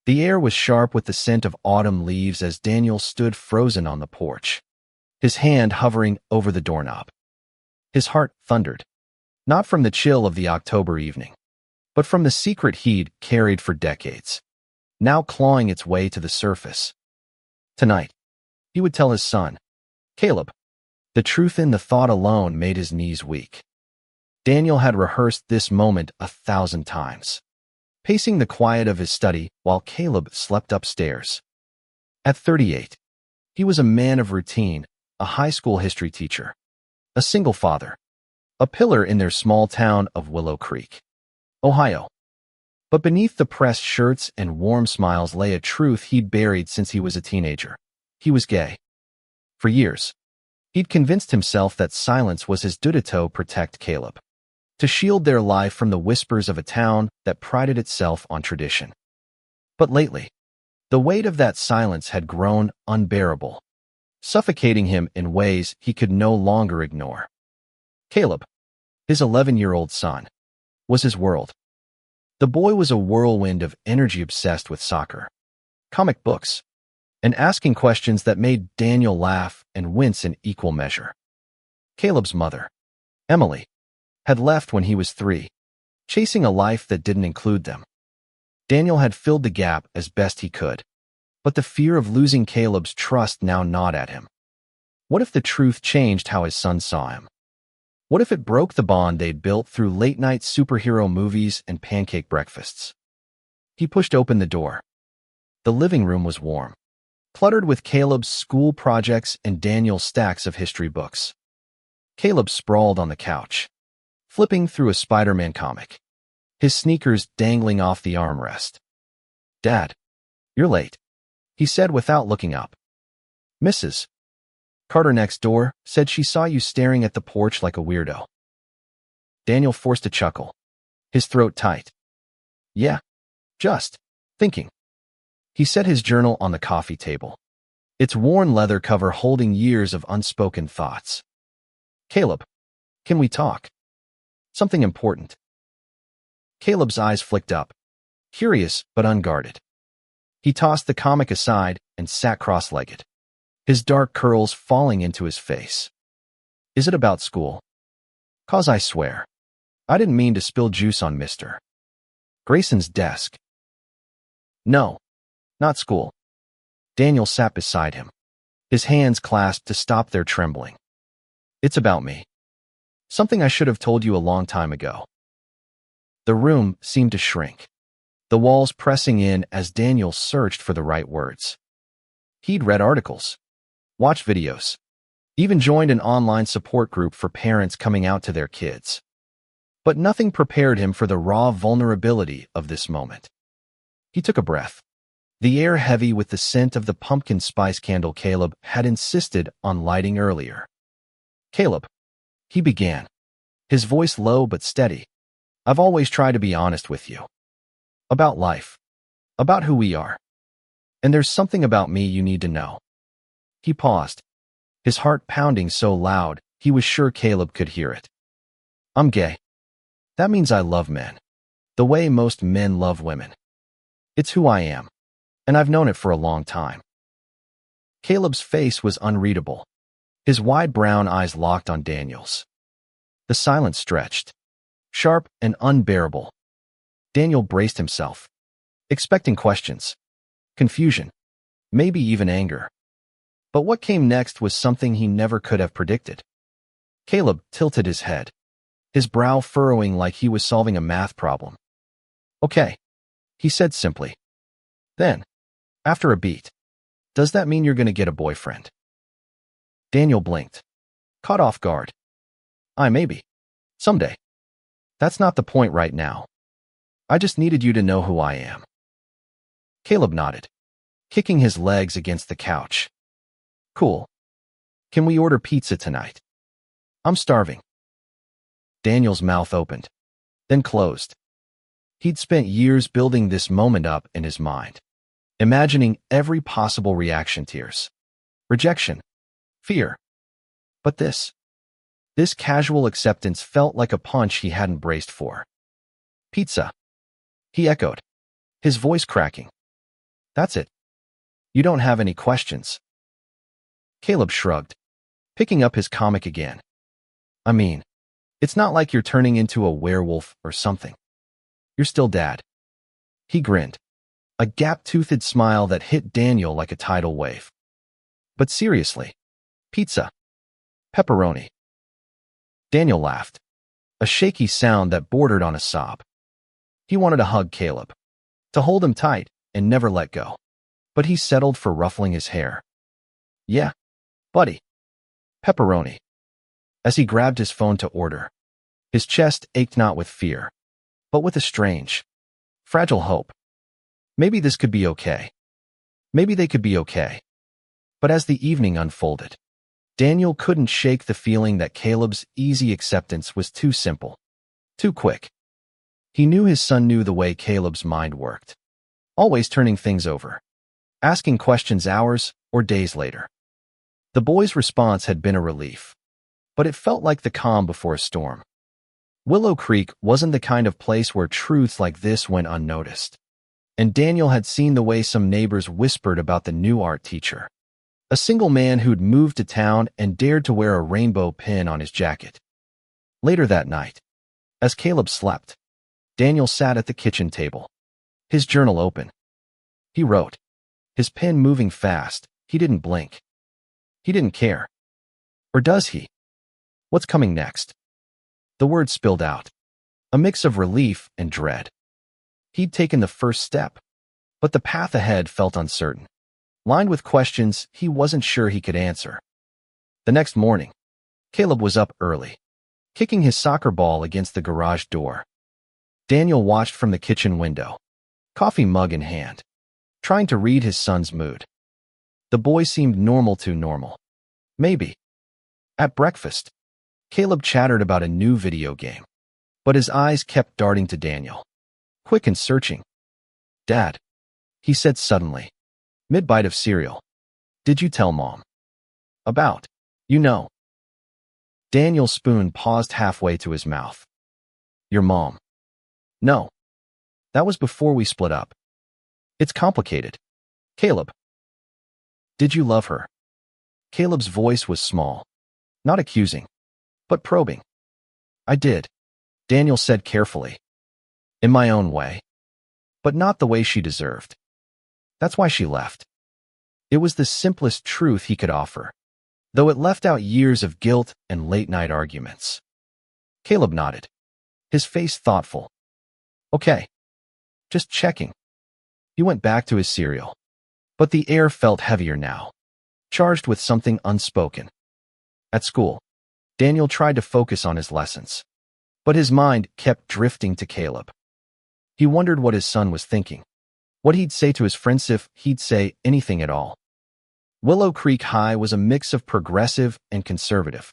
The air was sharp with the scent of autumn leaves as Daniel stood frozen on the porch, his hand hovering over the doorknob. His heart thundered, not from the chill of the October evening, but from the secret heat carried for decades, now clawing its way to the surface. Tonight, he would tell his son, Caleb. The truth in the thought alone made his knees weak. Daniel had rehearsed this moment 1,000 times, pacing the quiet of his study while Caleb slept upstairs. At 38, he was a man of routine, a high school history teacher, a single father, a pillar in their small town of Willow Creek, Ohio. But beneath the pressed shirts and warm smiles lay a truth he'd buried since he was a teenager. He was gay. For years, he'd convinced himself that silence was his duty to protect Caleb, to shield their life from the whispers of a town that prided itself on tradition. But lately, the weight of that silence had grown unbearable, suffocating him in ways he could no longer ignore. Caleb, his 11-year-old son, was his world. The boy was a whirlwind of energy obsessed with soccer, comic books, and asking questions that made Daniel laugh and wince in equal measure. Caleb's mother, Emily, had left when he was 3, chasing a life that didn't include them. Daniel had filled the gap as best he could, but the fear of losing Caleb's trust now gnawed at him. What if the truth changed how his son saw him? What if it broke the bond they'd built through late-night superhero movies and pancake breakfasts? He pushed open the door. The living room was warm, cluttered with Caleb's school projects and Daniel's stacks of history books. Caleb sprawled on the couch, flipping through a Spider-Man comic, his sneakers dangling off the armrest. "Dad, you're late," he said without looking up. "Mrs. Carter next door said she saw you staring at the porch like a weirdo." Daniel forced a chuckle, his throat tight. "Yeah, just thinking." He set his journal on the coffee table, its worn leather cover holding years of unspoken thoughts. "Caleb, can we talk? Something important." Caleb's eyes flicked up, curious but unguarded. He tossed the comic aside and sat cross-legged, his dark curls falling into his face. "Is it about school? 'Cause I swear, I didn't mean to spill juice on Mr. Grayson's desk." "No, not school." Daniel sat beside him, his hands clasped to stop their trembling. "It's about me. Something I should have told you a long time ago." The room seemed to shrink, the walls pressing in as Daniel searched for the right words. He'd read articles, watched videos, even joined an online support group for parents coming out to their kids. But nothing prepared him for the raw vulnerability of this moment. He took a breath, the air heavy with the scent of the pumpkin spice candle Caleb had insisted on lighting earlier. "Caleb," he began, his voice low but steady, "I've always tried to be honest with you. About life. About who we are. And there's something about me you need to know." He paused, his heart pounding so loud he was sure Caleb could hear it. "I'm gay. That means I love men, the way most men love women. It's who I am, and I've known it for a long time." Caleb's face was unreadable, his wide brown eyes locked on Daniel's. The silence stretched, sharp and unbearable. Daniel braced himself, expecting questions, confusion, maybe even anger. But what came next was something he never could have predicted. Caleb tilted his head, his brow furrowing like he was solving a math problem. "Okay," he said simply. Then, after a beat, "Does that mean you're going to get a boyfriend?" Daniel blinked, caught off guard. Maybe. Someday. That's not the point right now. I just needed you to know who I am." Caleb nodded, kicking his legs against the couch. "Cool. Can we order pizza tonight? I'm starving." Daniel's mouth opened, then closed. He'd spent years building this moment up in his mind, imagining every possible reaction: tears, rejection, fear. But this casual acceptance felt like a punch he hadn't braced for. "Pizza," he echoed, his voice cracking. That's it. You don't have any questions. Caleb shrugged, picking up his comic again. I mean, it's not like you're turning into a werewolf or something. You're still Dad. He grinned, a gap-toothed smile that hit Daniel like a tidal wave. But seriously, pizza. Pepperoni. Daniel laughed, a shaky sound that bordered on a sob. He wanted to hug Caleb, to hold him tight and never let go. But he settled for ruffling his hair. Yeah, buddy. Pepperoni. As he grabbed his phone to order, his chest ached not with fear, but with a strange, fragile hope. Maybe this could be okay. Maybe they could be okay. But as the evening unfolded, Daniel couldn't shake the feeling that Caleb's easy acceptance was too simple, too quick. He knew his son knew the way Caleb's mind worked, always turning things over, asking questions hours or days later. The boy's response had been a relief, but it felt like the calm before a storm. Willow Creek wasn't the kind of place where truths like this went unnoticed. And Daniel had seen the way some neighbors whispered about the new art teacher, a single man who'd moved to town and dared to wear a rainbow pin on his jacket. Later that night, as Caleb slept, Daniel sat at the kitchen table, his journal open. He wrote, his pen moving fast. He didn't blink. He didn't care. Or does he? What's coming next? The words spilled out, a mix of relief and dread. He'd taken the first step, but the path ahead felt uncertain, lined with questions he wasn't sure he could answer. The next morning, Caleb was up early, kicking his soccer ball against the garage door. Daniel watched from the kitchen window, coffee mug in hand, trying to read his son's mood. The boy seemed too normal. Maybe. At breakfast, Caleb chattered about a new video game, but his eyes kept darting to Daniel, quick and searching. Dad, he said suddenly, mid-bite of cereal. Did you tell Mom? About, you know. Daniel's spoon paused halfway to his mouth. Your mom. No. That was before we split up. It's complicated. Caleb. Did you love her? Caleb's voice was small, not accusing, but probing. I did, Daniel said carefully. In my own way. But not the way she deserved. That's why she left. It was the simplest truth he could offer, though it left out years of guilt and late-night arguments. Caleb nodded, his face thoughtful. Okay. Just checking. He went back to his cereal, but the air felt heavier now, charged with something unspoken. At school, Daniel tried to focus on his lessons, but his mind kept drifting to Caleb. He wondered what his son was thinking, what he'd say to his friends if he'd say anything at all. Willow Creek High was a mix of progressive and conservative,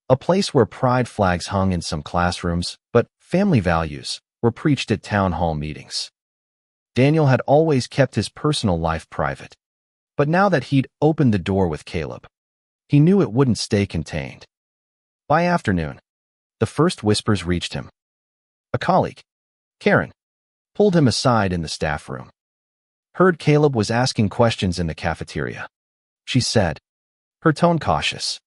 a place where pride flags hung in some classrooms, but family values were preached at town hall meetings. Daniel had always kept his personal life private, but now that he'd opened the door with Caleb, he knew it wouldn't stay contained. By afternoon, the first whispers reached him. A colleague, Karen, pulled him aside in the staff room. Heard Caleb was asking questions in the cafeteria. She said, her tone cautious.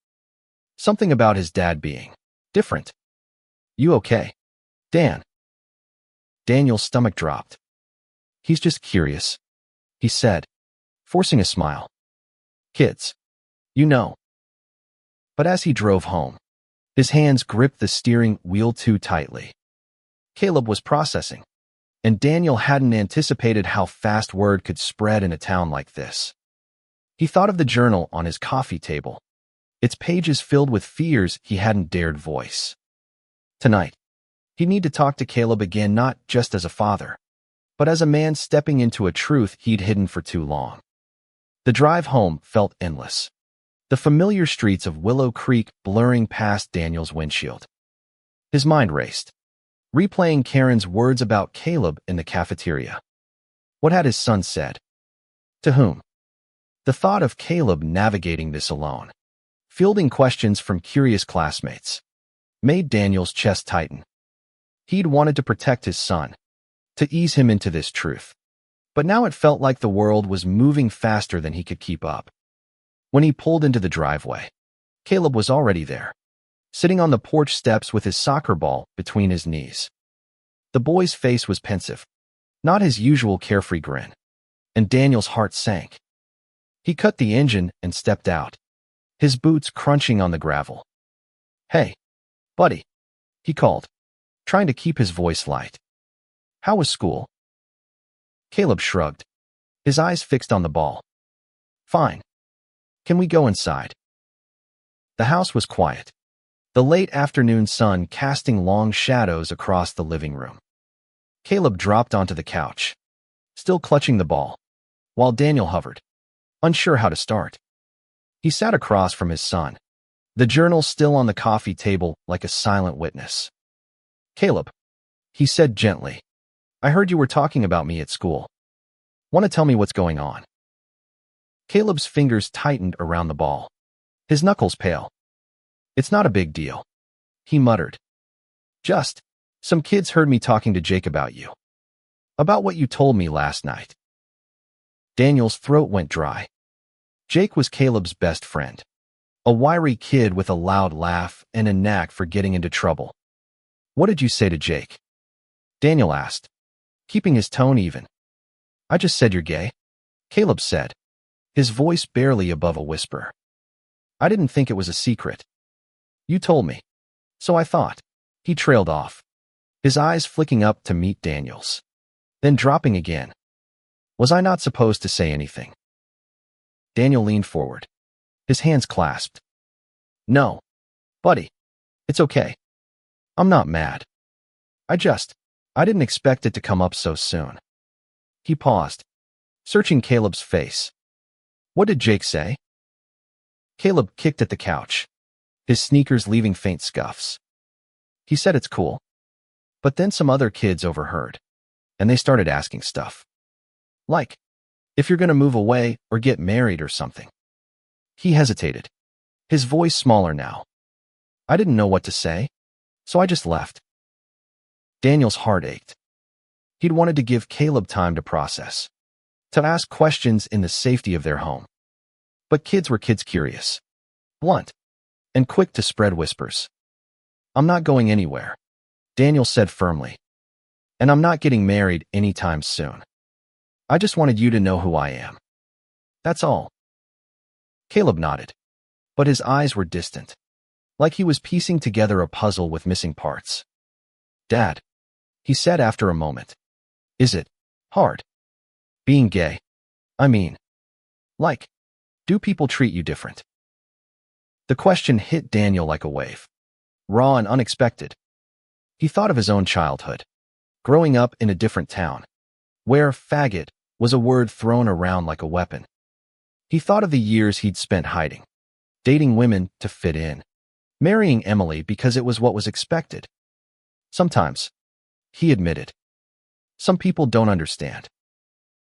Something about his dad being different. You okay, Dan? Daniel's stomach dropped. He's just curious, he said, forcing a smile. Kids, you know. But as he drove home, his hands gripped the steering wheel too tightly. Caleb was processing, and Daniel hadn't anticipated how fast word could spread in a town like this. He thought of the journal on his coffee table, its pages filled with fears he hadn't dared voice. Tonight, he'd need to talk to Caleb again, not just as a father, but as a man stepping into a truth he'd hidden for too long. The drive home felt endless, the familiar streets of Willow Creek blurring past Daniel's windshield. His mind raced, replaying Karen's words about Caleb in the cafeteria. What had his son said? To whom? The thought of Caleb navigating this alone, fielding questions from curious classmates, made Daniel's chest tighten. He'd wanted to protect his son, to ease him into this truth. But now it felt like the world was moving faster than he could keep up. When he pulled into the driveway, Caleb was already there, sitting on the porch steps with his soccer ball between his knees. The boy's face was pensive, not his usual carefree grin, and Daniel's heart sank. He cut the engine and stepped out, his boots crunching on the gravel. "Hey, buddy," he called, trying to keep his voice light. "How was school?" Caleb shrugged, his eyes fixed on the ball. "Fine. Can we go inside?" The house was quiet, the late afternoon sun casting long shadows across the living room. Caleb dropped onto the couch, still clutching the ball, while Daniel hovered, unsure how to start. He sat across from his son, the journal still on the coffee table like a silent witness. "Caleb," he said gently, "I heard you were talking about me at school. Want to tell me what's going on?" Caleb's fingers tightened around the ball, his knuckles pale. "It's not a big deal," he muttered. "Just, some kids heard me talking to Jake about you. About what you told me last night." Daniel's throat went dry. Jake was Caleb's best friend, a wiry kid with a loud laugh and a knack for getting into trouble. "What did you say to Jake?" Daniel asked, keeping his tone even. "I just said you're gay," Caleb said, his voice barely above a whisper. "I didn't think it was a secret. You told me, so I thought." He trailed off, his eyes flicking up to meet Daniel's, then dropping again. "Was I not supposed to say anything?" Daniel leaned forward, his hands clasped. "No, buddy. It's okay. I'm not mad. I didn't expect it to come up so soon." He paused, searching Caleb's face. "What did Jake say?" Caleb kicked at the couch, his sneakers leaving faint scuffs. "He said it's cool. But then some other kids overheard, and they started asking stuff. Like, if you're going to move away or get married or something." He hesitated, his voice smaller now. "I didn't know what to say, so I just left." Daniel's heart ached. He'd wanted to give Caleb time to process, to ask questions in the safety of their home. But kids were kids, curious, blunt, and quick to spread whispers. "I'm not going anywhere," Daniel said firmly. "And I'm not getting married anytime soon. I just wanted you to know who I am. That's all." Caleb nodded, but his eyes were distant, like he was piecing together a puzzle with missing parts. "Dad," he said after a moment, "is it hard being gay? I mean, like, do people treat you different?" The question hit Daniel like a wave, raw and unexpected. He thought of his own childhood, growing up in a different town, where faggot was a word thrown around like a weapon. He thought of the years he'd spent hiding, dating women to fit in, marrying Emily because it was what was expected. "Sometimes," he admitted, "some people don't understand.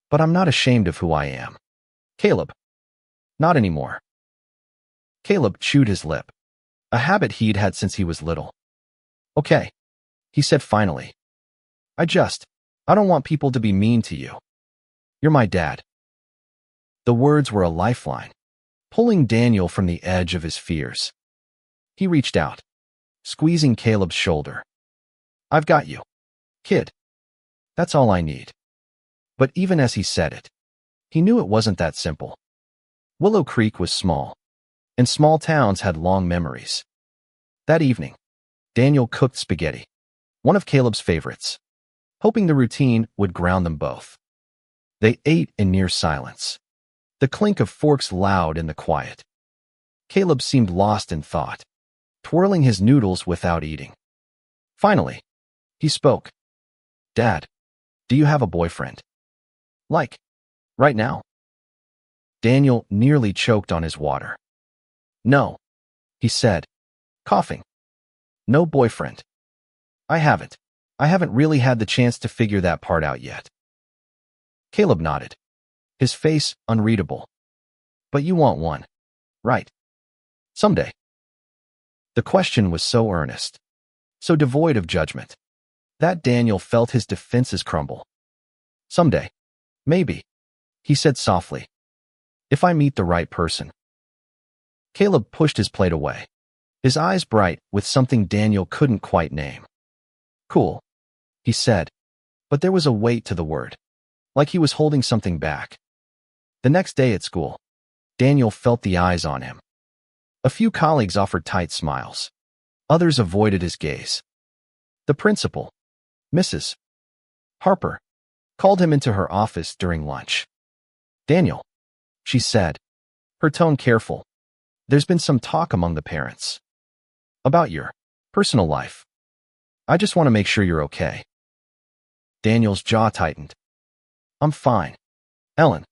But I'm not ashamed of who I am. Caleb. Not anymore." Caleb chewed his lip, a habit he'd had since he was little. "Okay," he said finally. I don't want people to be mean to you. You're my dad." The words were a lifeline, pulling Daniel from the edge of his fears. He reached out, squeezing Caleb's shoulder. "I've got you, kid. That's all I need." But even as he said it, he knew it wasn't that simple. Willow Creek was small, and small towns had long memories. That evening, Daniel cooked spaghetti, one of Caleb's favorites, hoping the routine would ground them both. They ate in near silence, the clink of forks loud in the quiet. Caleb seemed lost in thought, twirling his noodles without eating. Finally, he spoke. "Dad, do you have a boyfriend? Like, right now?" Daniel nearly choked on his water. "No," he said, coughing. "No boyfriend. I haven't really had the chance to figure that part out yet." Caleb nodded, his face unreadable. "But you want one, right? Someday." The question was so earnest, so devoid of judgment, that Daniel felt his defenses crumble. Someday, Maybe, he said softly. If I meet the right person. Caleb pushed his plate away, his eyes bright with something Daniel couldn't quite name. Cool, he said, but there was a weight to the word, like he was holding something back. The next day at school, Daniel felt the eyes on him. A few colleagues offered tight smiles. Others avoided his gaze. The principal, Mrs. Harper, called him into her office during lunch. Daniel, she said, her tone careful, there's been some talk among the parents about your personal life. I just want to make sure you're okay. Daniel's jaw tightened. I'm fine, Ellen.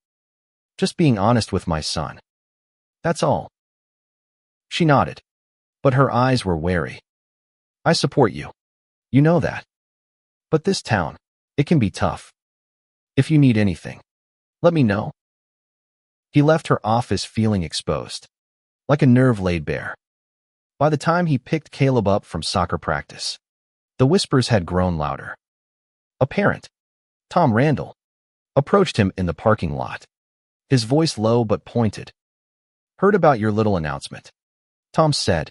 Just being honest with my son. That's all. She nodded, but her eyes were wary. I support you. You know that. But this town, it can be tough. If you need anything, let me know. He left her office feeling exposed, like a nerve laid bare. By the time he picked Caleb up from soccer practice, the whispers had grown louder. A parent, Tom Randall, approached him in the parking lot, his voice low but pointed. Heard about your little announcement, Tom said,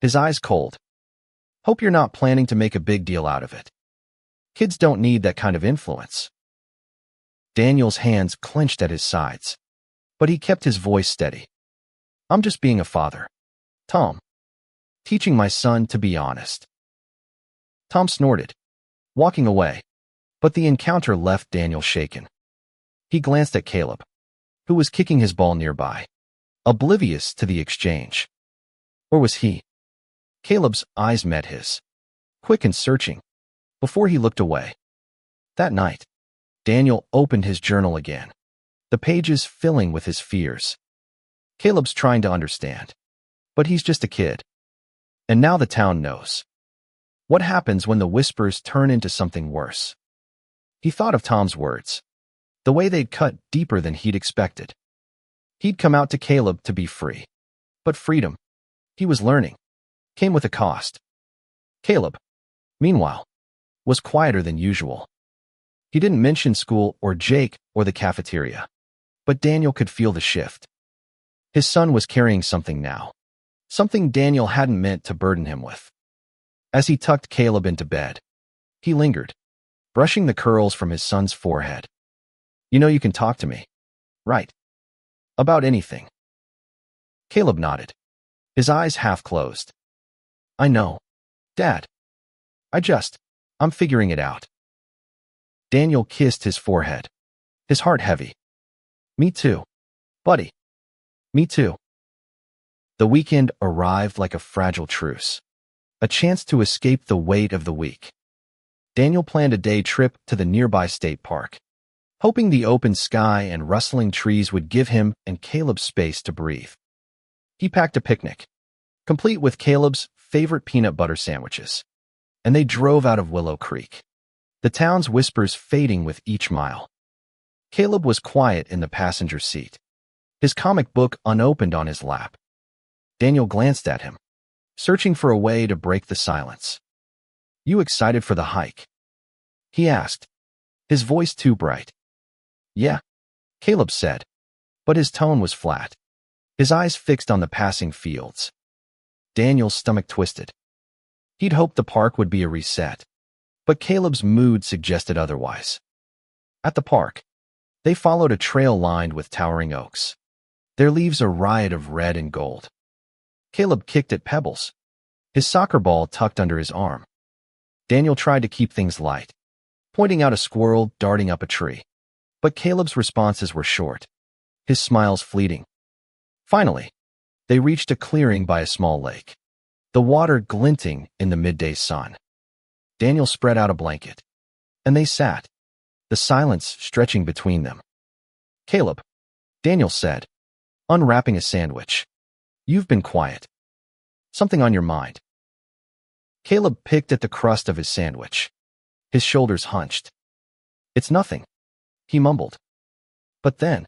his eyes cold. Hope you're not planning to make a big deal out of it. Kids don't need that kind of influence. Daniel's hands clenched at his sides, but he kept his voice steady. I'm just being a father, Tom. Teaching my son to be honest. Tom snorted, walking away, but the encounter left Daniel shaken. He glanced at Caleb, who was kicking his ball nearby, oblivious to the exchange. Or was he? Caleb's eyes met his, quick and searching, before he looked away. That night, Daniel opened his journal again, the pages filling with his fears. Caleb's trying to understand, but he's just a kid. And now the town knows. What happens when the whispers turn into something worse? He thought of Tom's words, the way they'd cut deeper than he'd expected. He'd come out to Caleb to be free. But freedom, he was learning, came with a cost. Caleb, meanwhile, was quieter than usual. He didn't mention school or Jake or the cafeteria, but Daniel could feel the shift. His son was carrying something now, something Daniel hadn't meant to burden him with. As he tucked Caleb into bed, he lingered, brushing the curls from his son's forehead. You know you can talk to me, right? About anything. Caleb nodded, his eyes half closed. I know, Dad. I'm figuring it out. Daniel kissed his forehead, his heart heavy. Me too, buddy. Me too. The weekend arrived like a fragile truce, a chance to escape the weight of the week. Daniel planned a day trip to the nearby state park, hoping the open sky and rustling trees would give him and Caleb space to breathe. He packed a picnic, complete with Caleb's favorite peanut butter sandwiches, and they drove out of Willow Creek, the town's whispers fading with each mile. Caleb was quiet in the passenger seat, his comic book unopened on his lap. Daniel glanced at him, searching for a way to break the silence. You excited for the hike? He asked, his voice too bright. Yeah, Caleb said, but his tone was flat, his eyes fixed on the passing fields. Daniel's stomach twisted. He'd hoped the park would be a reset, but Caleb's mood suggested otherwise. At the park, they followed a trail lined with towering oaks, their leaves a riot of red and gold. Caleb kicked at pebbles, his soccer ball tucked under his arm. Daniel tried to keep things light, pointing out a squirrel darting up a tree. But Caleb's responses were short, his smiles fleeting. Finally, they reached a clearing by a small lake, the water glinting in the midday sun. Daniel spread out a blanket, and they sat, the silence stretching between them. Caleb, Daniel said, unwrapping a sandwich. You've been quiet. Something on your mind. Caleb picked at the crust of his sandwich, his shoulders hunched. It's nothing, he mumbled. But then,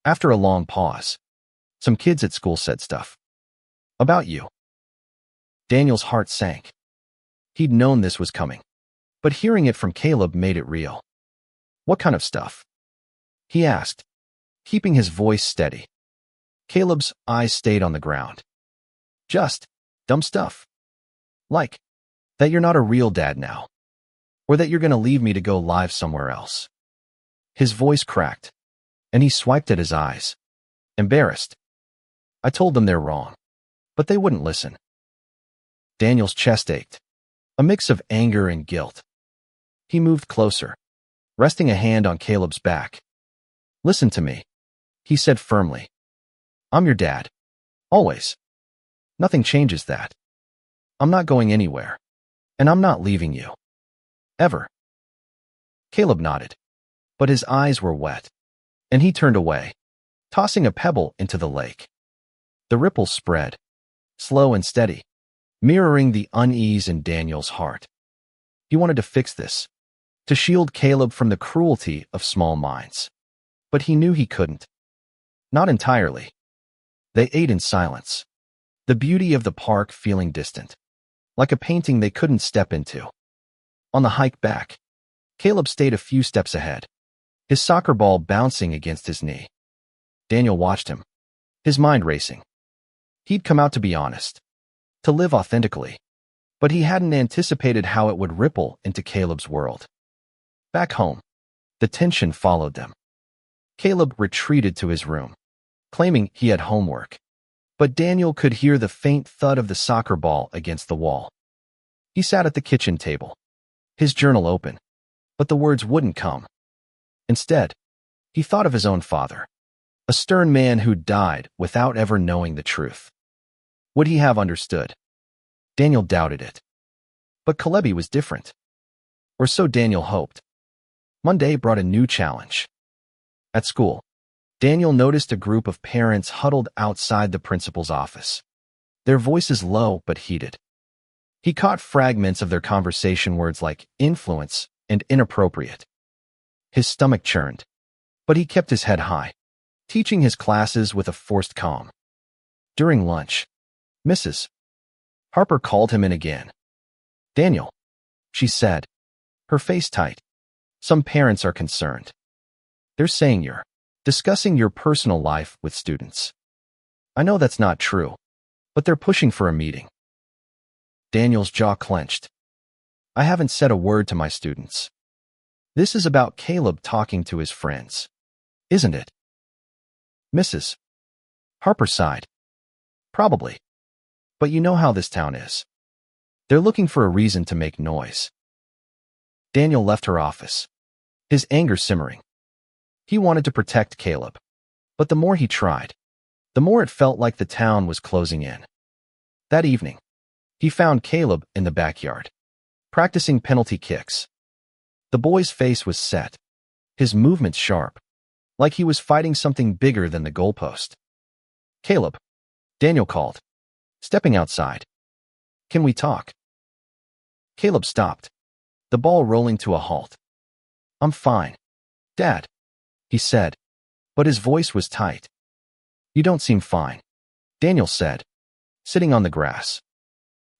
after a long pause, some kids at school said stuff. About you. Daniel's heart sank. He'd known this was coming, but hearing it from Caleb made it real. What kind of stuff? he asked, keeping his voice steady. Caleb's eyes stayed on the ground. Just dumb stuff. Like that you're not a real dad now, or that you're going to leave me to go live somewhere else. His voice cracked, and he swiped at his eyes, embarrassed. I told them they're wrong, but they wouldn't listen. Daniel's chest ached, a mix of anger and guilt. He moved closer, resting a hand on Caleb's back. Listen to me, he said firmly. I'm your dad. Always. Nothing changes that. I'm not going anywhere, and I'm not leaving you. Ever. Caleb nodded, but his eyes were wet, and he turned away, tossing a pebble into the lake. The ripples spread, slow and steady, mirroring the unease in Daniel's heart. He wanted to fix this, to shield Caleb from the cruelty of small minds. But he knew he couldn't. Not entirely. They ate in silence, the beauty of the park feeling distant, like a painting they couldn't step into. On the hike back, Caleb stayed a few steps ahead, his soccer ball bouncing against his knee. Daniel watched him, his mind racing. He'd come out to be honest, to live authentically, but he hadn't anticipated how it would ripple into Caleb's world. Back home, the tension followed them. Caleb retreated to his room, claiming he had homework, but Daniel could hear the faint thud of the soccer ball against the wall. He sat at the kitchen table, his journal open, but the words wouldn't come. Instead, he thought of his own father, a stern man who died without ever knowing the truth. Would he have understood? Daniel doubted it. But Kalebi was different. Or so Daniel hoped. Monday brought a new challenge. At school, Daniel noticed a group of parents huddled outside the principal's office, their voices low but heated. He caught fragments of their conversation, words like influence and inappropriate. His stomach churned, but he kept his head high, teaching his classes with a forced calm. During lunch, Mrs. Harper called him in again. Daniel, she said, her face tight. Some parents are concerned. They're saying you're discussing your personal life with students. I know that's not true, but they're pushing for a meeting. Daniel's jaw clenched. I haven't said a word to my students. This is about Caleb talking to his friends, isn't it? Mrs. Harper sighed. Probably. But you know how this town is. They're looking for a reason to make noise. Daniel left her office, his anger simmering. He wanted to protect Caleb, but the more he tried, the more it felt like the town was closing in. That evening, he found Caleb in the backyard, practicing penalty kicks. The boy's face was set, his movements sharp, like he was fighting something bigger than the goalpost. Caleb, Daniel called, stepping outside. Can we talk? Caleb stopped, the ball rolling to a halt. I'm fine, Dad, he said, but his voice was tight. You don't seem fine, Daniel said, sitting on the grass.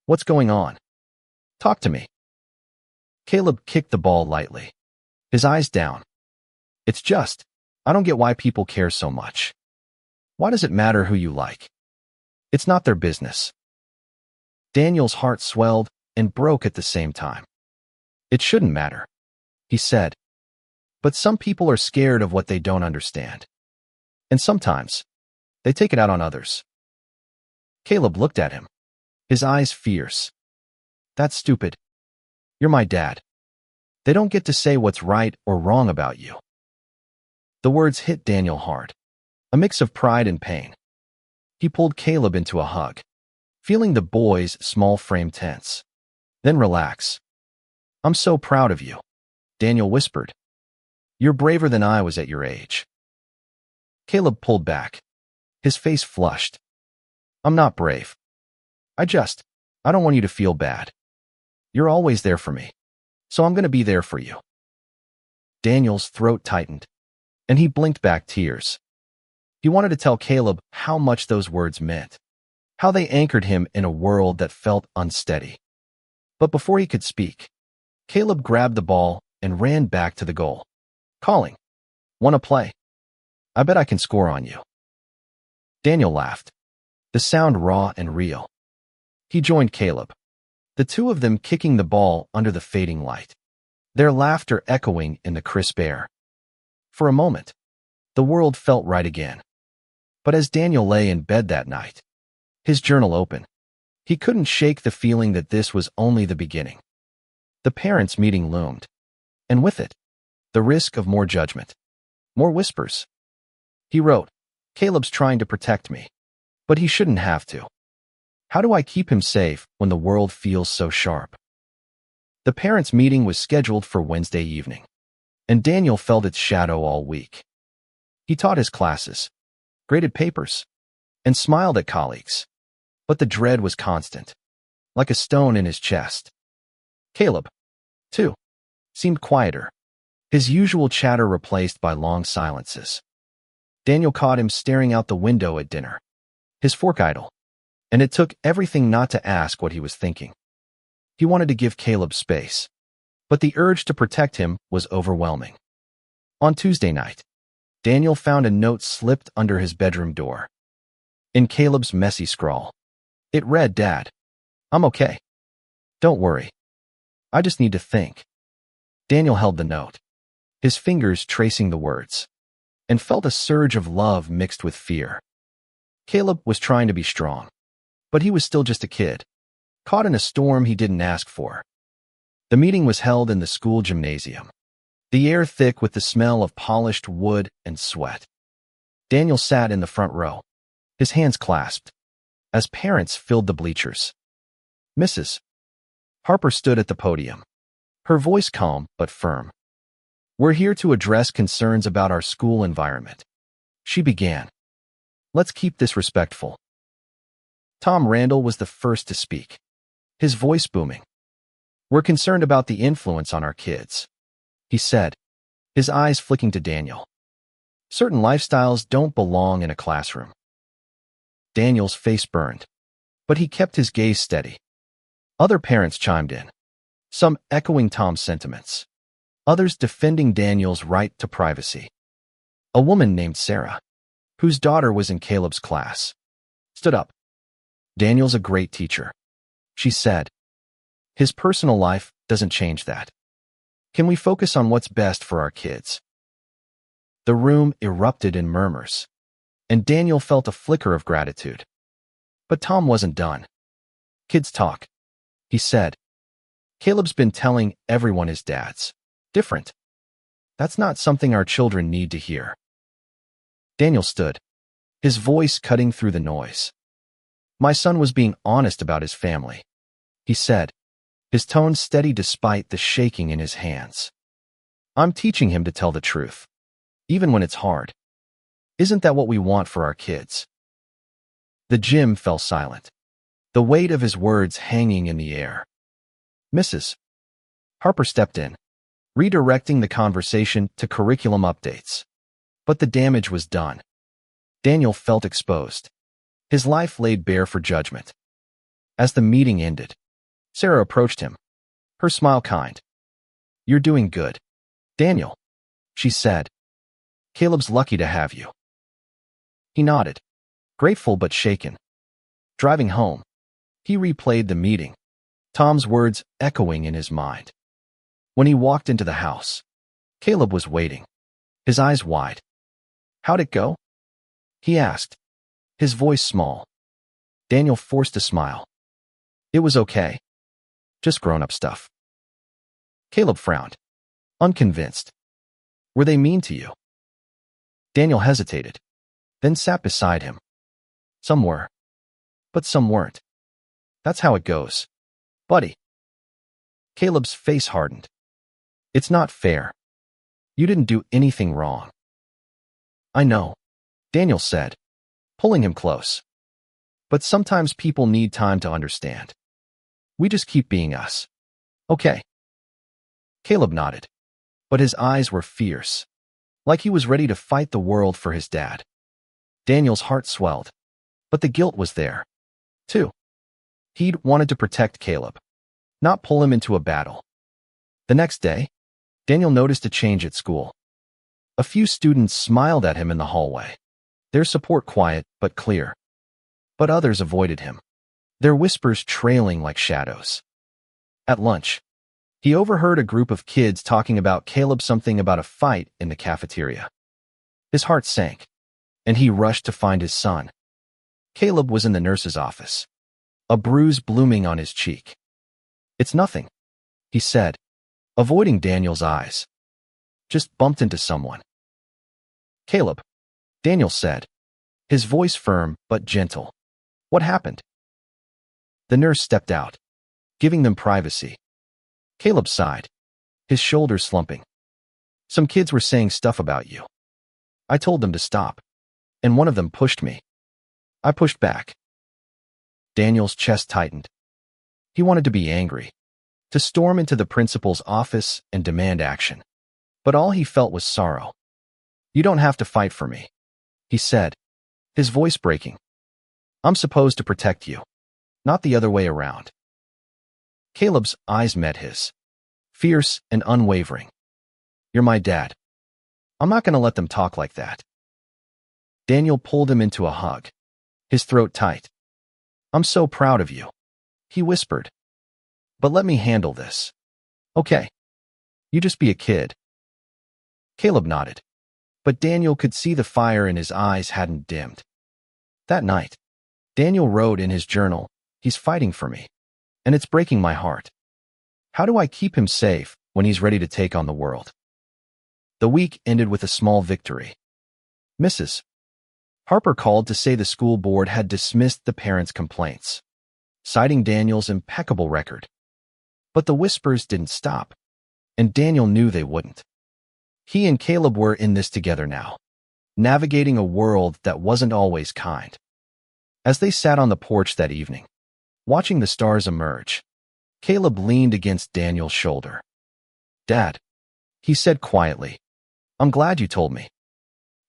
What's going on? Talk to me. Caleb kicked the ball lightly, his eyes down. It's just, I don't get why people care so much. Why does it matter who you like? It's not their business. Daniel's heart swelled and broke at the same time. It shouldn't matter, he said. But some people are scared of what they don't understand. And sometimes, they take it out on others. Caleb looked at him, his eyes fierce. That's stupid. You're my dad. They don't get to say what's right or wrong about you. The words hit Daniel hard, a mix of pride and pain. He pulled Caleb into a hug, feeling the boy's small frame tense. Then relax. I'm so proud of you, Daniel whispered. You're braver than I was at your age. Caleb pulled back, his face flushed. I'm not brave. I don't want you to feel bad. You're always there for me, so I'm going to be there for you. Daniel's throat tightened, and he blinked back tears. He wanted to tell Caleb how much those words meant, how they anchored him in a world that felt unsteady. But before he could speak, Caleb grabbed the ball and ran back to the goal, calling, "Want to play? I bet I can score on you." Daniel laughed, the sound raw and real. He joined Caleb, the two of them kicking the ball under the fading light, their laughter echoing in the crisp air. For a moment, the world felt right again. But as Daniel lay in bed that night, his journal open, he couldn't shake the feeling that this was only the beginning. The parents' meeting loomed, and with it, the risk of more judgment, more whispers. He wrote, "Caleb's trying to protect me, but he shouldn't have to. How do I keep him safe when the world feels so sharp?" The parents' meeting was scheduled for Wednesday evening, and Daniel felt its shadow all week. He taught his classes, graded papers, and smiled at colleagues, but the dread was constant, like a stone in his chest. Caleb, too, seemed quieter, his usual chatter replaced by long silences. Daniel caught him staring out the window at dinner, his fork idle, and it took everything not to ask what he was thinking. He wanted to give Caleb space, but the urge to protect him was overwhelming. On Tuesday night, Daniel found a note slipped under his bedroom door. In Caleb's messy scrawl, it read, "Dad, I'm okay. Don't worry. I just need to think." Daniel held the note, his fingers tracing the words, and felt a surge of love mixed with fear. Caleb was trying to be strong, but he was still just a kid, caught in a storm he didn't ask for. The meeting was held in the school gymnasium, the air thick with the smell of polished wood and sweat. Daniel sat in the front row, his hands clasped, as parents filled the bleachers. Mrs. Harper stood at the podium, her voice calm but firm. "We're here to address concerns about our school environment," she began. "Let's keep this respectful." Tom Randall was the first to speak, his voice booming. "We're concerned about the influence on our kids," he said, his eyes flicking to Daniel. "Certain lifestyles don't belong in a classroom." Daniel's face burned, but he kept his gaze steady. Other parents chimed in, some echoing Tom's sentiments, others defending Daniel's right to privacy. A woman named Sarah, whose daughter was in Caleb's class, stood up. "Daniel's a great teacher," she said. "His personal life doesn't change that. Can we focus on what's best for our kids?" The room erupted in murmurs, and Daniel felt a flicker of gratitude. But Tom wasn't done. "Kids talk," he said. "Caleb's been telling everyone his dad's different. That's not something our children need to hear." Daniel stood, his voice cutting through the noise. "My son was being honest about his family," he said, his tone steady despite the shaking in his hands. "I'm teaching him to tell the truth, even when it's hard. Isn't that what we want for our kids?" The gym fell silent, the weight of his words hanging in the air. Mrs. Harper stepped in, redirecting the conversation to curriculum updates. But the damage was done. Daniel felt exposed, his life laid bare for judgment. As the meeting ended, Sarah approached him, her smile kind. "You're doing good, Daniel," she said. "Caleb's lucky to have you." He nodded, grateful but shaken. Driving home, he replayed the meeting, Tom's words echoing in his mind. When he walked into the house, Caleb was waiting, his eyes wide. "How'd it go?" he asked, his voice small. Daniel forced a smile. "It was okay. Just grown-up stuff." Caleb frowned, unconvinced. "Were they mean to you?" Daniel hesitated, then sat beside him. "Some were, but some weren't. That's how it goes, buddy." Caleb's face hardened. "It's not fair. You didn't do anything wrong." "I know," Daniel said, pulling him close. "But sometimes people need time to understand. We just keep being us. Okay." Caleb nodded, but his eyes were fierce, like he was ready to fight the world for his dad. Daniel's heart swelled, but the guilt was there, too. He'd wanted to protect Caleb, not pull him into a battle. The next day, Daniel noticed a change at school. A few students smiled at him in the hallway, their support quiet but clear. But others avoided him, their whispers trailing like shadows. At lunch, he overheard a group of kids talking about Caleb, something about a fight in the cafeteria. His heart sank, and he rushed to find his son. Caleb was in the nurse's office, a bruise blooming on his cheek. "It's nothing," he said, avoiding Daniel's eyes. "Just bumped into someone." "Caleb," Daniel said, his voice firm but gentle. "What happened?" The nurse stepped out, giving them privacy. Caleb sighed, his shoulders slumping. "Some kids were saying stuff about you. I told them to stop, and one of them pushed me. I pushed back." Daniel's chest tightened. He wanted to be angry, to storm into the principal's office and demand action. But all he felt was sorrow. "You don't have to fight for me," he said, his voice breaking. "I'm supposed to protect you, not the other way around." Caleb's eyes met his, fierce and unwavering. "You're my dad. I'm not going to let them talk like that." Daniel pulled him into a hug, his throat tight. "I'm so proud of you," he whispered. "But let me handle this. Okay? You just be a kid." Caleb nodded, but Daniel could see the fire in his eyes hadn't dimmed. That night, Daniel wrote in his journal, "He's fighting for me, and it's breaking my heart. How do I keep him safe when he's ready to take on the world?" The week ended with a small victory. Mrs. Harper called to say the school board had dismissed the parents' complaints, citing Daniel's impeccable record. But the whispers didn't stop, and Daniel knew they wouldn't. He and Caleb were in this together now, navigating a world that wasn't always kind. As they sat on the porch that evening, watching the stars emerge, Caleb leaned against Daniel's shoulder. "Dad," he said quietly, "I'm glad you told me,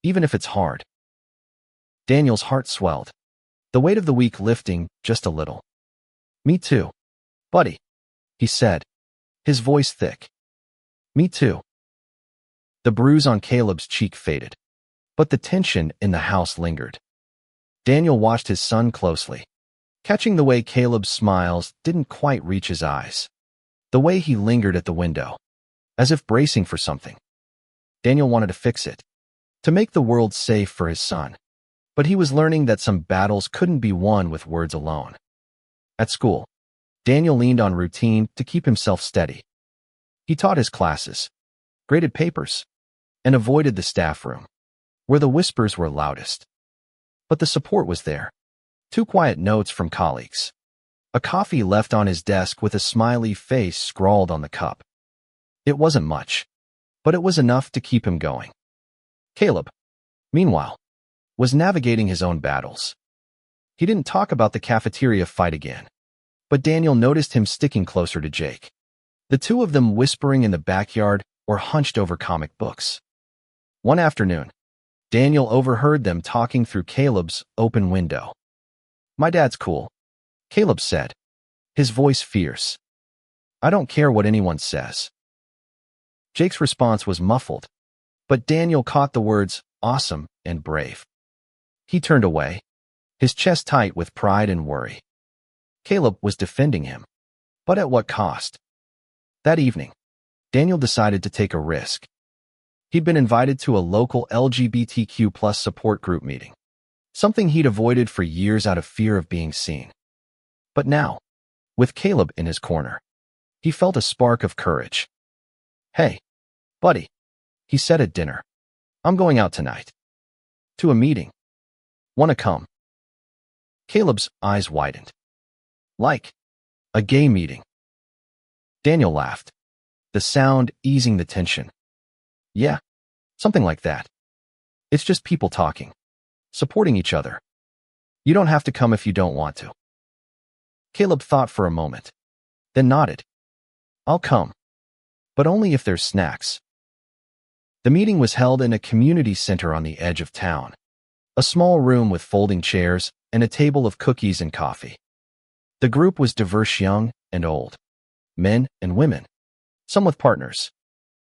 even if it's hard." Daniel's heart swelled, the weight of the week lifting just a little. "Me too, buddy," he said, his voice thick. "Me too." The bruise on Caleb's cheek faded, but the tension in the house lingered. Daniel watched his son closely, catching the way Caleb's smiles didn't quite reach his eyes, the way he lingered at the window, as if bracing for something. Daniel wanted to fix it, to make the world safe for his son, but he was learning that some battles couldn't be won with words alone. At school, Daniel leaned on routine to keep himself steady. He taught his classes, graded papers, and avoided the staff room, where the whispers were loudest. But the support was there. 2 quiet notes from colleagues. A coffee left on his desk with a smiley face scrawled on the cup. It wasn't much, but it was enough to keep him going. Caleb, meanwhile, was navigating his own battles. He didn't talk about the cafeteria fight again, but Daniel noticed him sticking closer to Jake, the two of them whispering in the backyard or hunched over comic books. One afternoon, Daniel overheard them talking through Caleb's open window. "My dad's cool," Caleb said, his voice fierce. "I don't care what anyone says." Jake's response was muffled, but Daniel caught the words awesome and brave. He turned away, his chest tight with pride and worry. Caleb was defending him, but at what cost? That evening, Daniel decided to take a risk. He'd been invited to a local LGBTQ+ support group meeting, something he'd avoided for years out of fear of being seen. But now, with Caleb in his corner, he felt a spark of courage. "Hey, buddy," he said at dinner, "I'm going out tonight. To a meeting. Wanna come?" Caleb's eyes widened. "Like a gay meeting?" Daniel laughed, the sound easing the tension. "Yeah, something like that. It's just people talking, supporting each other. You don't have to come if you don't want to." Caleb thought for a moment, then nodded. "I'll come, but only if there's snacks." The meeting was held in a community center on the edge of town, a small room with folding chairs and a table of cookies and coffee. The group was diverse, young and old, men and women, some with partners,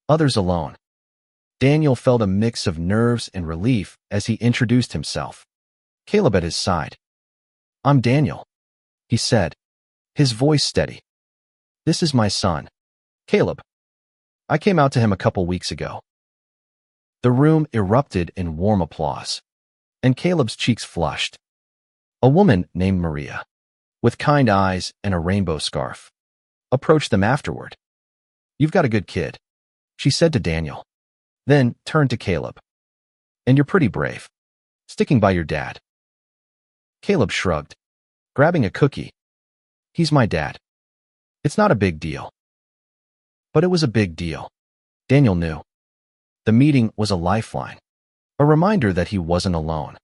others alone. Daniel felt a mix of nerves and relief as he introduced himself. Caleb at his side. "I'm Daniel," he said, his voice steady. "This is my son, Caleb. I came out to him a couple weeks ago." The room erupted in warm applause, and Caleb's cheeks flushed. A woman named Maria, with kind eyes and a rainbow scarf, approached them afterward. "You've got a good kid," she said to Daniel, then turned to Caleb. "And you're pretty brave, sticking by your dad." Caleb shrugged, grabbing a cookie. "He's my dad. It's not a big deal." But it was a big deal. Daniel knew. The meeting was a lifeline, a reminder that he wasn't alone.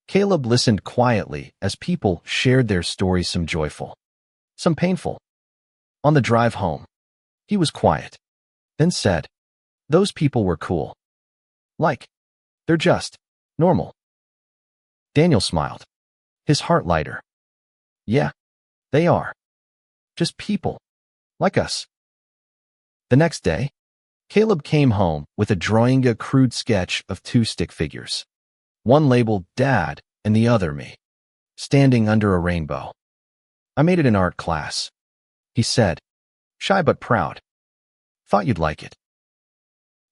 Caleb listened quietly as people shared their stories, some joyful, some painful. On the drive home, he was quiet, then said, "Those people were cool. Like, they're just normal." Daniel smiled, his heart lighter. "Yeah, they are. Just people, like us." The next day, Caleb came home with a drawing, a crude sketch of two stick figures, one labeled Dad and the other me, standing under a rainbow. "I made it in art class," he said, shy but proud. "Thought you'd like it."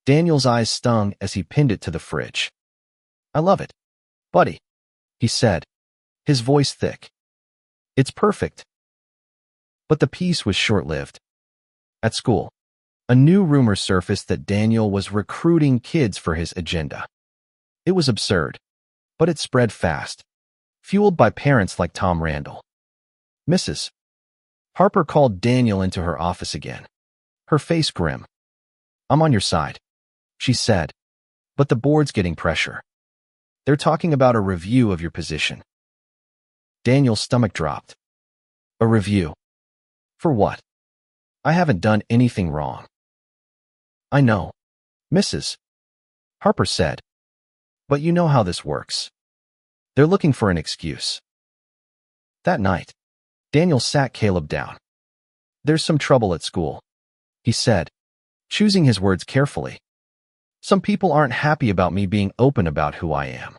Daniel's eyes stung as he pinned it to the fridge. "I love it, buddy," he said, his voice thick. "It's perfect." But the peace was short-lived. At school, a new rumor surfaced that Daniel was recruiting kids for his agenda. It was absurd, but it spread fast, fueled by parents like Tom Randall. Mrs. Harper called Daniel into her office again, her face grim. "I'm on your side," she said, "but the board's getting pressure. They're talking about a review of your position." Daniel's stomach dropped. "A review? For what? I haven't done anything wrong." "I know," Mrs. Harper said, "but you know how this works. They're looking for an excuse." That night, Daniel sat Caleb down. "There's some trouble at school," he said, choosing his words carefully. "Some people aren't happy about me being open about who I am.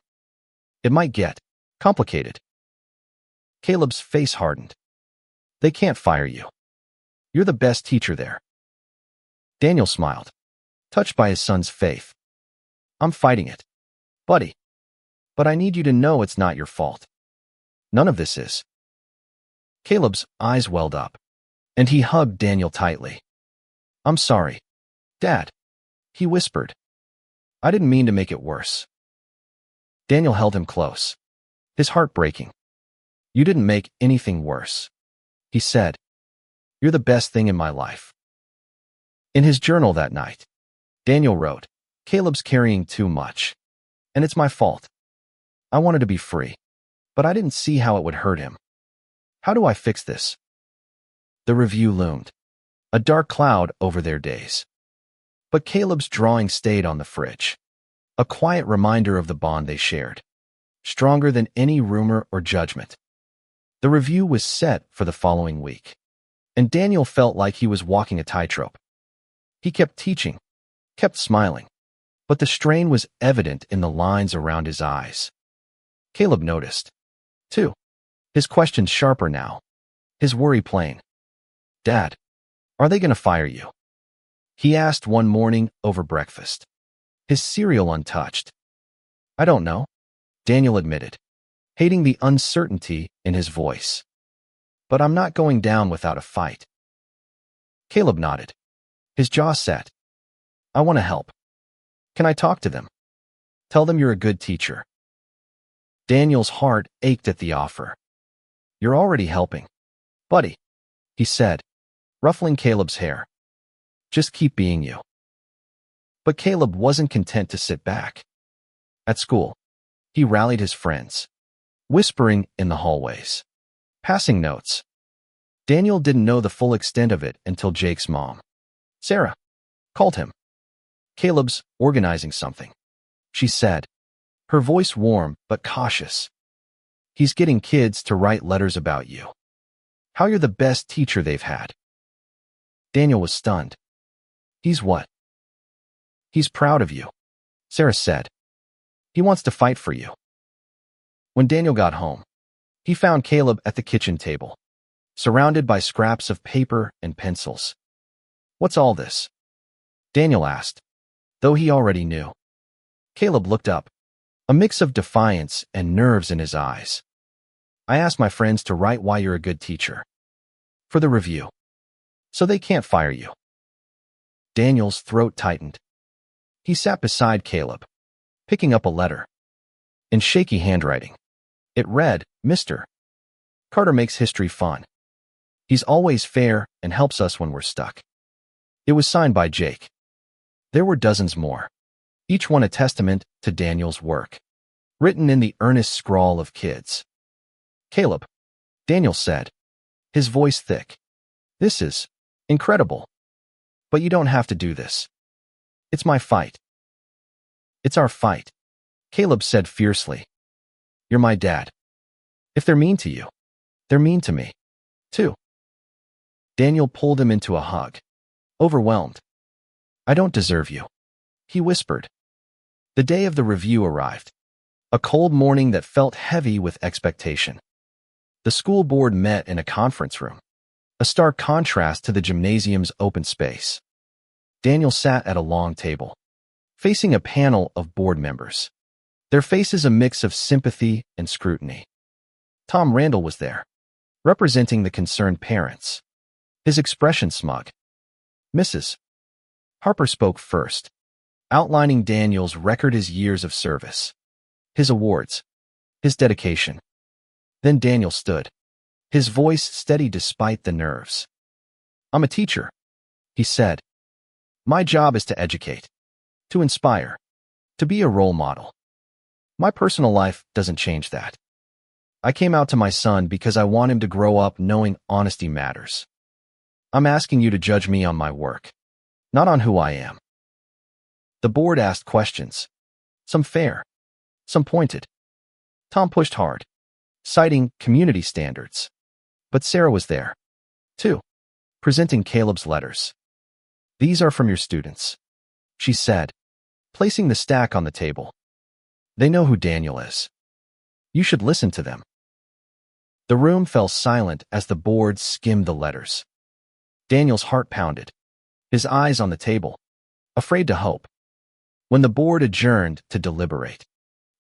It might get complicated." Caleb's face hardened. "They can't fire you. You're the best teacher there." Daniel smiled, touched by his son's faith. "I'm fighting it, buddy. But I need you to know it's not your fault. None of this is." Caleb's eyes welled up, and he hugged Daniel tightly. "I'm sorry, Dad," he whispered. "I didn't mean to make it worse." Daniel held him close, his heart breaking. "You didn't make anything worse," he said. "You're the best thing in my life." In his journal that night, Daniel wrote, "Caleb's carrying too much, and it's my fault. I wanted to be free, but I didn't see how it would hurt him. How do I fix this?" The review loomed, a dark cloud over their days. But Caleb's drawing stayed on the fridge, a quiet reminder of the bond they shared, stronger than any rumor or judgment. The review was set for the following week, and Daniel felt like he was walking a tightrope. He kept teaching, kept smiling, but the strain was evident in the lines around his eyes. Caleb noticed, too, his questions sharper now, his worry plain. "Dad, are they going to fire you?" he asked one morning over breakfast, his cereal untouched. "I don't know," Daniel admitted, hating the uncertainty in his voice. "But I'm not going down without a fight." Caleb nodded, his jaw set. "I want to help. Can I talk to them? Tell them you're a good teacher." Daniel's heart ached at the offer. "You're already helping, buddy," he said, ruffling Caleb's hair. "Just keep being you." But Caleb wasn't content to sit back. At school, he rallied his friends, whispering in the hallways, passing notes. Daniel didn't know the full extent of it until Jake's mom, Sarah, called him. "Caleb's organizing something," she said, her voice warm but cautious. "He's getting kids to write letters about you. How you're the best teacher they've had." Daniel was stunned. "He's what?" He's proud of you, Sarah said. He wants to fight for you. When Daniel got home, he found Caleb at the kitchen table, surrounded by scraps of paper and pencils. What's all this? Daniel asked, though he already knew. Caleb looked up, a mix of defiance and nerves in his eyes. I asked my friends to write why you're a good teacher. For the review. So they can't fire you. Daniel's throat tightened. He sat beside Caleb, picking up a letter. In shaky handwriting, it read, Mr. Carter makes history fun. He's always fair and helps us when we're stuck. It was signed by Jake. There were dozens more, each one a testament to Daniel's work, written in the earnest scrawl of kids. Caleb, Daniel said, his voice thick. This is incredible. But you don't have to do this. It's my fight. It's our fight, Caleb said fiercely. You're my dad. If they're mean to you, they're mean to me, too. Daniel pulled him into a hug, overwhelmed. I don't deserve you, he whispered. The day of the review arrived, a cold morning that felt heavy with expectation. The school board met in a conference room, a stark contrast to the gymnasium's open space. Daniel sat at a long table, facing a panel of board members, their faces a mix of sympathy and scrutiny. Tom Randall was there, representing the concerned parents, his expression smug. Mrs. Harper spoke first, outlining Daniel's record, his years of service, his awards, his dedication. Then Daniel stood, his voice steady despite the nerves. I'm a teacher, he said. My job is to educate, to inspire, to be a role model. My personal life doesn't change that. I came out to my son because I want him to grow up knowing honesty matters. I'm asking you to judge me on my work, not on who I am. The board asked questions, some fair, some pointed. Tom pushed hard, citing community standards. But Sarah was there, too, presenting Caleb's letters. These are from your students, she said, placing the stack on the table. They know who Daniel is. You should listen to them. The room fell silent as the board skimmed the letters. Daniel's heart pounded, his eyes on the table, afraid to hope. When the board adjourned to deliberate,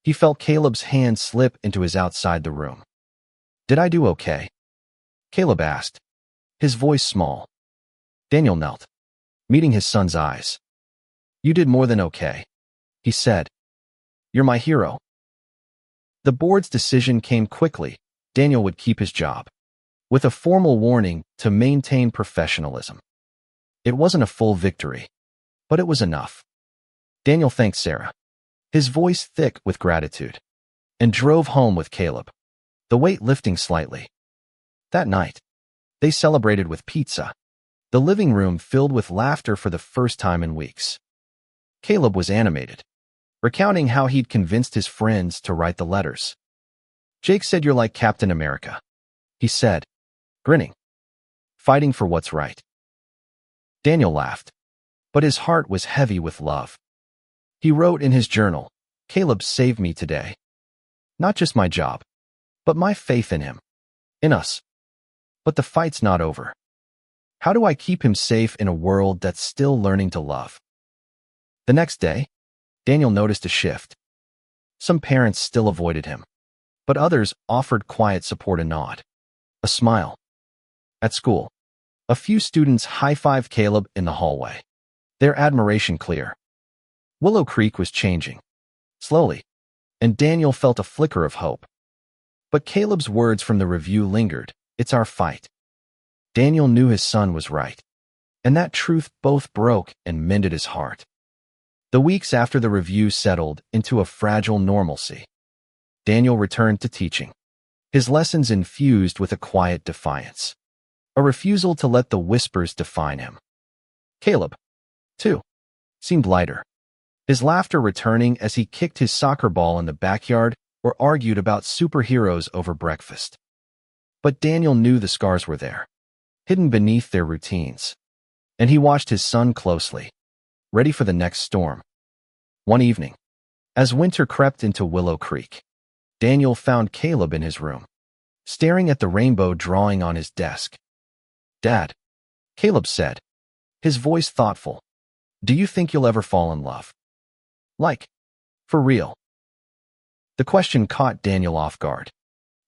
he felt Caleb's hand slip into his outside the room. Did I do okay? Caleb asked, his voice small. Daniel knelt, meeting his son's eyes. You did more than okay, he said. You're my hero. The board's decision came quickly. Daniel would keep his job, with a formal warning to maintain professionalism. It wasn't a full victory, but it was enough. Daniel thanked Sarah, his voice thick with gratitude, and drove home with Caleb, the weight lifting slightly. That night, they celebrated with pizza, the living room filled with laughter for the first time in weeks. Caleb was animated, recounting how he'd convinced his friends to write the letters. Jake said you're like Captain America, he said, grinning, fighting for what's right. Daniel laughed, but his heart was heavy with love. He wrote in his journal, Caleb saved me today. Not just my job, but my faith in him, in us. But the fight's not over. How do I keep him safe in a world that's still learning to love? The next day, Daniel noticed a shift. Some parents still avoided him, but others offered quiet support, a nod, a smile. At school, a few students high-fived Caleb in the hallway, their admiration clear. Willow Creek was changing, slowly, and Daniel felt a flicker of hope. But Caleb's words from the review lingered. It's our fight. Daniel knew his son was right, and that truth both broke and mended his heart. The weeks after the review settled into a fragile normalcy, Daniel returned to teaching, his lessons infused with a quiet defiance, a refusal to let the whispers define him. Caleb, too, seemed lighter, his laughter returning as he kicked his soccer ball in the backyard or argued about superheroes over breakfast. But Daniel knew the scars were there, hidden beneath their routines, and he watched his son closely, ready for the next storm. One evening, as winter crept into Willow Creek, Daniel found Caleb in his room, staring at the rainbow drawing on his desk. "Dad," Caleb said, his voice thoughtful, "do you think you'll ever fall in love? Like, for real?" The question caught Daniel off guard,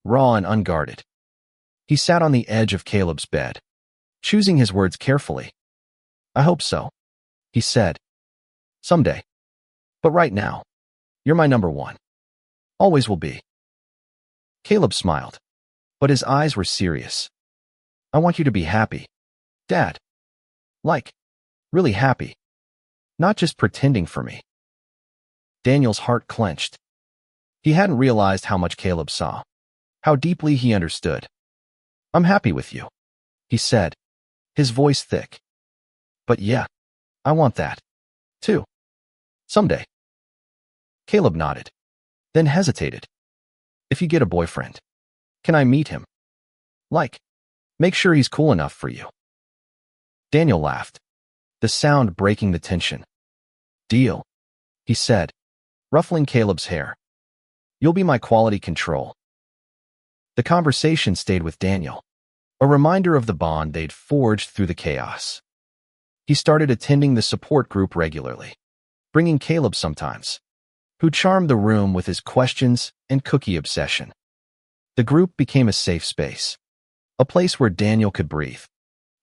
raw and unguarded. He sat on the edge of Caleb's bed, choosing his words carefully. "I hope so," he said. "Someday. But right now, you're my number one. Always will be." Caleb smiled, but his eyes were serious. "I want you to be happy, Dad. Like, really happy. Not just pretending for me." Daniel's heart clenched. He hadn't realized how much Caleb saw, how deeply he understood. "I'm happy with you," he said, his voice thick. "But yeah, I want that, too. Someday." Caleb nodded, then hesitated. "If you get a boyfriend, can I meet him? Like, make sure he's cool enough for you." Daniel laughed, the sound breaking the tension. "Deal," he said, ruffling Caleb's hair. "You'll be my quality control." The conversation stayed with Daniel, a reminder of the bond they'd forged through the chaos. He started attending the support group regularly, bringing Caleb sometimes, who charmed the room with his questions and cookie obsession. The group became a safe space, a place where Daniel could breathe,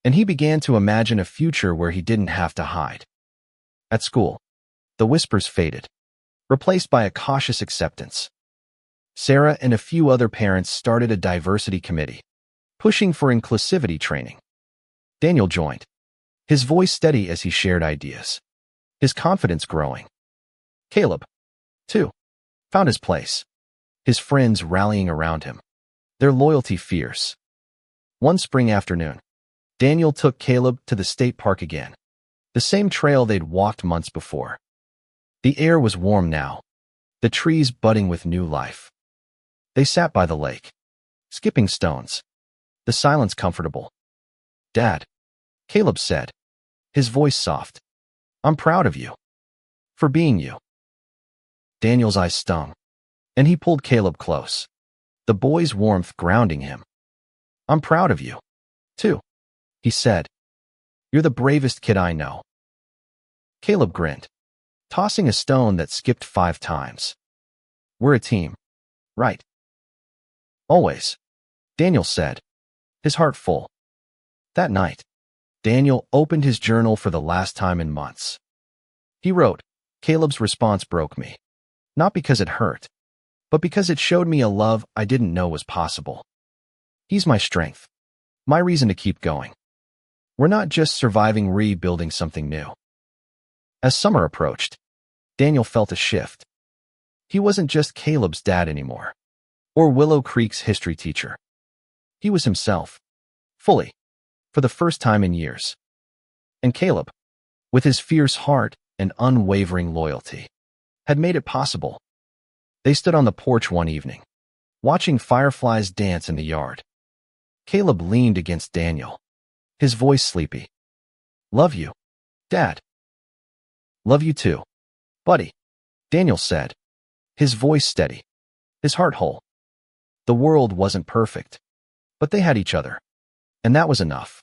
and he began to imagine a future where he didn't have to hide. At school, the whispers faded, replaced by a cautious acceptance. Sarah and a few other parents started a diversity committee, pushing for inclusivity training. Daniel joined, his voice steady as he shared ideas, his confidence growing. Caleb, too, found his place, his friends rallying around him, their loyalty fierce. One spring afternoon, Daniel took Caleb to the state park again, the same trail they'd walked months before. The air was warm now, the trees budding with new life. They sat by the lake, skipping stones, the silence comfortable. "Dad," Caleb said, his voice soft, "I'm proud of you. For being you." Daniel's eyes stung, and he pulled Caleb close, the boy's warmth grounding him. "I'm proud of you, too," he said. "You're the bravest kid I know." Caleb grinned, tossing a stone that skipped 5 times. "We're a team, right?" "Always," Daniel said, his heart full. That night, Daniel opened his journal for the last time in months. He wrote, "Caleb's response broke me, not because it hurt, but because it showed me a love I didn't know was possible. He's my strength, my reason to keep going. We're not just surviving, rebuilding something new." As summer approached, Daniel felt a shift. He wasn't just Caleb's dad anymore, or Willow Creek's history teacher. He was himself, fully, for the first time in years. And Caleb, with his fierce heart and unwavering loyalty, had made it possible. They stood on the porch one evening, watching fireflies dance in the yard. Caleb leaned against Daniel, his voice sleepy. "Love you, Dad." "Love you too, buddy," Daniel said, his voice steady, his heart whole. The world wasn't perfect, but they had each other, and that was enough.